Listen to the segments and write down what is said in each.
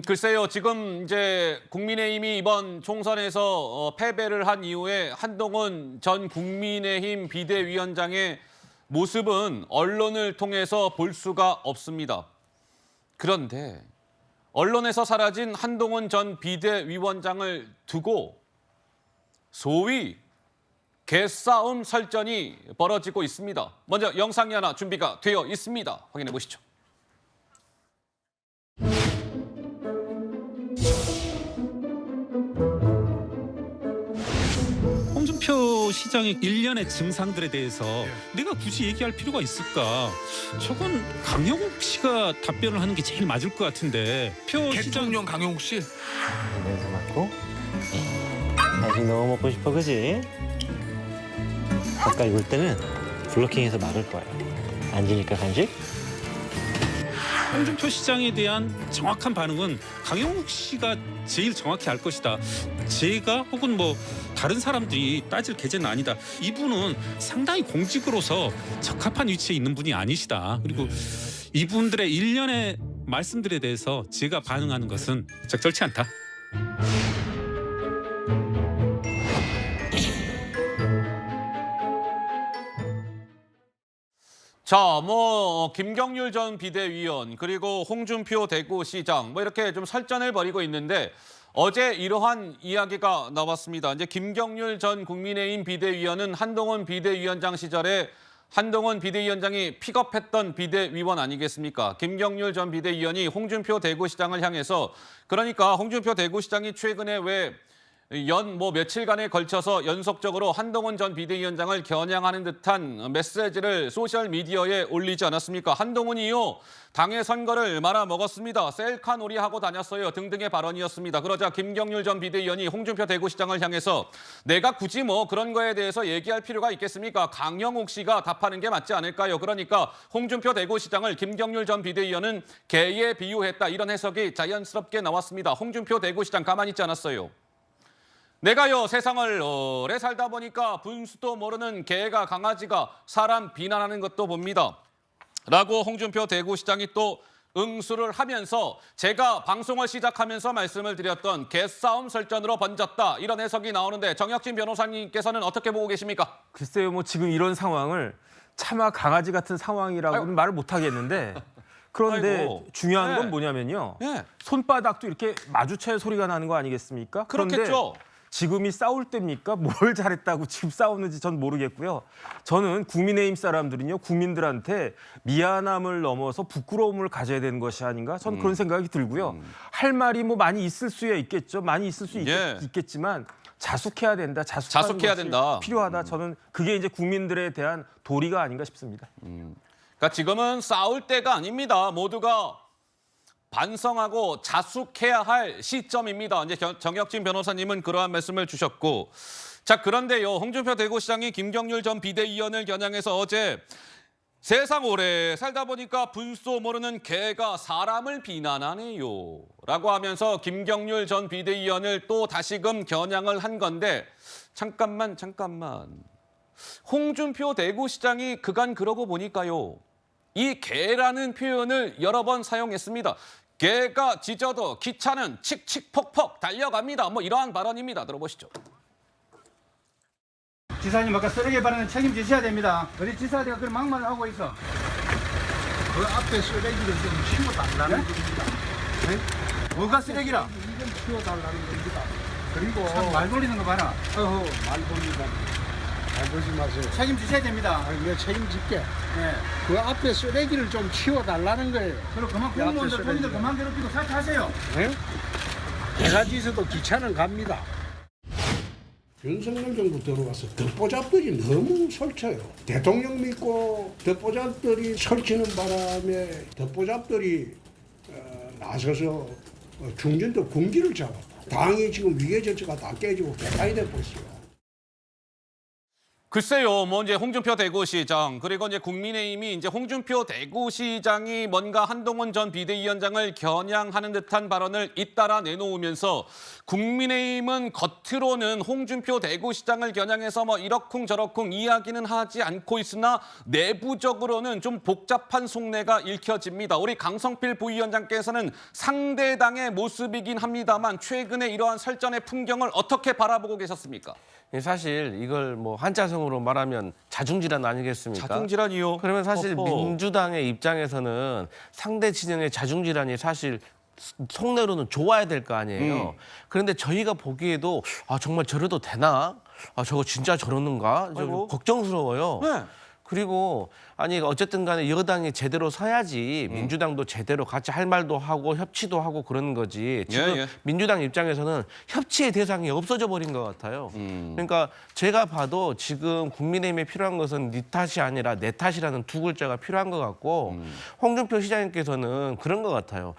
글쎄요. 지금 이제 국민의힘이 이번 총선에서 패배를 한 이후에 한동훈 전 국민의힘 비대위원장의 모습은 언론을 통해서 볼 수가 없습니다. 그런데 언론에서 사라진 한동훈 전 비대위원장을 두고 소위 개싸움 설전이 벌어지고 있습니다. 먼저 영상이 하나 준비가 되어 있습니다. 확인해 보시죠. 홍준표 시장의 일련의 증상들에 대해서 내가 굳이 얘기할 필요가 있을까? 저건 강영욱 씨가 답변을 하는 게 제일 맞을 것 같은데. 표 시장 대통령 강영욱 씨. 냄새 맡고 간식 너무 먹고 싶어, 그지? 가까이 올 때는 블로킹해서 막을 거야. 안 주니까 간식? 홍준표 시장에 대한 정확한 반응은 강영욱 씨가 제일 정확히 알 것이다. 제가 혹은 뭐 다른 사람들이 따질 계제는 아니다. 이분은 상당히 공직으로서 적합한 위치에 있는 분이 아니시다. 그리고 이분들의 일련의 말씀들에 대해서 제가 반응하는 것은 적절치 않다. 자, 김경률 전 비대위원 그리고 홍준표 대구시장 이렇게 좀 설전을 벌이고 있는데 어제 이러한 이야기가 나왔습니다. 이제 김경률 전 국민의힘 비대위원은 한동훈 비대위원장 시절에 한동훈 비대위원장이 픽업했던 비대위원 아니겠습니까? 김경률 전 비대위원이 홍준표 대구시장을 향해서 그러니까 홍준표 대구시장이 최근에 왜 며칠간에 걸쳐서 연속적으로 한동훈 전 비대위원장을 겨냥하는 듯한 메시지를 소셜미디어에 올리지 않았습니까? 한동훈이요, 당의 선거를 말아먹었습니다. 셀카 놀이하고 다녔어요. 등등의 발언이었습니다. 그러자 김경률 전 비대위원이 홍준표 대구시장을 향해서 내가 굳이 그런 거에 대해서 얘기할 필요가 있겠습니까? 강영욱 씨가 답하는 게 맞지 않을까요? 그러니까 홍준표 대구시장을 김경률 전 비대위원은 개에 비유했다. 이런 해석이 자연스럽게 나왔습니다. 홍준표 대구시장 가만히 있지 않았어요. 내가요 세상을 오래 살다 보니까 분수도 모르는 개가 강아지가 사람 비난하는 것도 봅니다. 라고 홍준표 대구시장이 또 응수를 하면서 제가 방송을 시작하면서 말씀을 드렸던 개싸움 설전으로 번졌다. 이런 해석이 나오는데 정혁진 변호사님께서는 어떻게 보고 계십니까? 글쎄요, 지금 이런 상황을 차마 강아지 같은 상황이라고는 말을 못 하겠는데 그런데 아이고. 중요한 건 네. 뭐냐면요. 네. 손바닥도 이렇게 마주쳐야 소리가 나는 거 아니겠습니까? 그렇겠죠. 그런데 지금이 싸울 때입니까? 뭘 잘했다고 지금 싸우는지 전 모르겠고요. 저는 국민의힘 사람들은요, 국민들한테 미안함을 넘어서 부끄러움을 가져야 되는 것이 아닌가? 전 그런 생각이 들고요. 할 말이 많이 있을 수야 있겠죠. 많이 있을 수 예. 있겠지만 자숙해야 된다. 자숙해야 된다. 필요하다. 저는 그게 이제 국민들에 대한 도리가 아닌가 싶습니다. 그러니까 지금은 싸울 때가 아닙니다. 모두가 반성하고 자숙해야 할 시점입니다. 이제 정혁진 변호사님은 그러한 말씀을 주셨고, 자 그런데요, 홍준표 대구시장이 김경률 전 비대위원을 겨냥해서 어제 세상 오래 살다 보니까 분수 모르는 개가 사람을 비난하네요 라고 하면서 김경률 전 비대위원을 또 다시금 겨냥을 한 건데 잠깐만 홍준표 대구시장이 그간 그러고 보니까요, 이 개라는 표현을 여러 번 사용했습니다. 개가 짖어도 기차는 칙칙폭폭 달려갑니다. 이러한 발언입니다. 들어보시죠. 지사님 아까 쓰레기 발언은 책임지셔야 됩니다. 어디 지사가 그런 막말을 하고 있어? 그 앞에 쓰레기를 좀 치워달라는 겁니다. 네? 뭐가 쓰레기라? 좀 치워달라는 겁니다. 그리고 말 돌리는 거 봐라. 말 돌리다. 말 돌지 마세요. 책임지셔야 됩니다. 내가 책임질게. 네. 그 앞에 쓰레기를 좀 치워달라는 거예요. 그럼 그만 그 앞에 공무원들 쓰레기를. 본인들 그만 괴롭히고 사퇴하세요. 네? 개가지에서도 기차는 갑니다. 윤석열 정부 들어와서 덧보잡들이 너무 설쳐요. 대통령 믿고 덧보잡들이 설치는 바람에 덧보잡들이 나서서 중진도 궁지를 잡았다. 당이 지금 위계 질서가 다 깨지고 개판이 되고 있어요. 글쎄요, 뭐 이제 홍준표 대구시장 그리고 이제 국민의힘이 이제 홍준표 대구시장이 뭔가 한동훈 전 비대위원장을 겨냥하는 듯한 발언을 잇따라 내놓으면서 국민의힘은 겉으로는 홍준표 대구시장을 겨냥해서 뭐 이러쿵저러쿵 이야기는 하지 않고 있으나 내부적으로는 좀 복잡한 속내가 읽혀집니다. 우리 강성필 부위원장께서는 상대당의 모습이긴 합니다만 최근에 이러한 설전의 풍경을 어떻게 바라보고 계셨습니까? 사실 이걸 뭐 한자성어로 말하면 자중질환 아니겠습니까? 자중질환이요? 그러면 사실 어허. 민주당의 입장에서는 상대 진영의 자중질환이 사실 속내로는 좋아야 될 거 아니에요. 그런데 저희가 보기에도 정말 저래도 되나? 저거 진짜 저러는가? 좀 아이고. 걱정스러워요. 네. 그리고 아니 어쨌든 간에 여당이 제대로 서야지 민주당도 제대로 같이 할 말도 하고 협치도 하고 그러는 거지. 지금 예. 민주당 입장에서는 협치의 대상이 없어져 버린 것 같아요. 그러니까 제가 봐도 지금 국민의힘에 필요한 것은 네 탓이 아니라 내 탓이라는 두 글자가 필요한 것 같고 홍준표 시장님께서는 그런 것 같아요.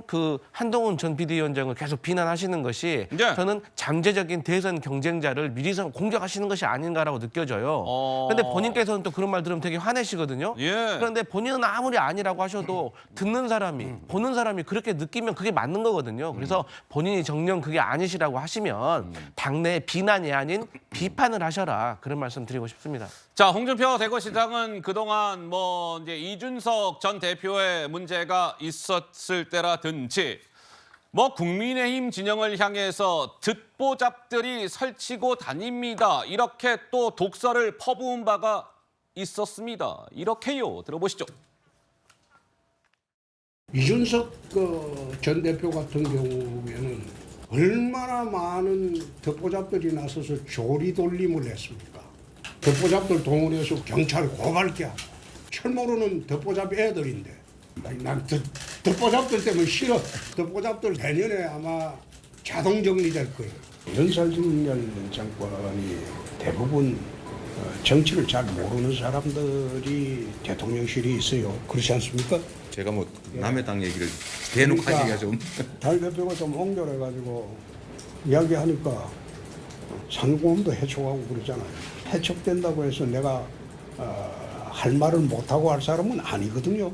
그 한동훈 전 비대위원장을 계속 비난하시는 것이 네. 저는 잠재적인 대선 경쟁자를 미리서 공격하시는 것이 아닌가라고 느껴져요. 그런데 본인께서는 또 그런 말 들으면 되게 화내시거든요. 예. 그런데 본인은 아무리 아니라고 하셔도 듣는 사람이, 보는 사람이 그렇게 느끼면 그게 맞는 거거든요. 그래서 본인이 정녕 그게 아니시라고 하시면 당내 비난이 아닌 비판을 하셔라. 그런 말씀 드리고 싶습니다. 자, 홍준표 대구시장은 그동안 뭐 이제 이준석 전 대표의 문제가 있었을 때라든지 뭐 국민의힘 진영을 향해서 듣보잡들이 설치고 다닙니다. 이렇게 또 독설을 퍼부은 바가 있었습니다. 이렇게요. 들어보시죠. 이준석 전 대표 같은 경우에는 얼마나 많은 듣보잡들이 나서서 조리돌림을 했습니까? 듣보잡들 동원해서 경찰 고발게 하고 철모르는 듣보잡 애들인데 난 듣보잡들 때문에 싫어. 듣보잡들 내년에 아마 자동 정리될 거예요. 윤석열 정권이 대부분 정치를 잘 모르는 사람들이 대통령실에 있어요. 그렇지 않습니까? 제가 뭐 남의 당 얘기를 대놓고 하기가 좀 당 대표가 좀 옹졸해가지고 이야기하니까 상공도 해촉하고 그러잖아요. 해촉된다고 해서 내가 할 말을 못하고 할 사람은 아니거든요.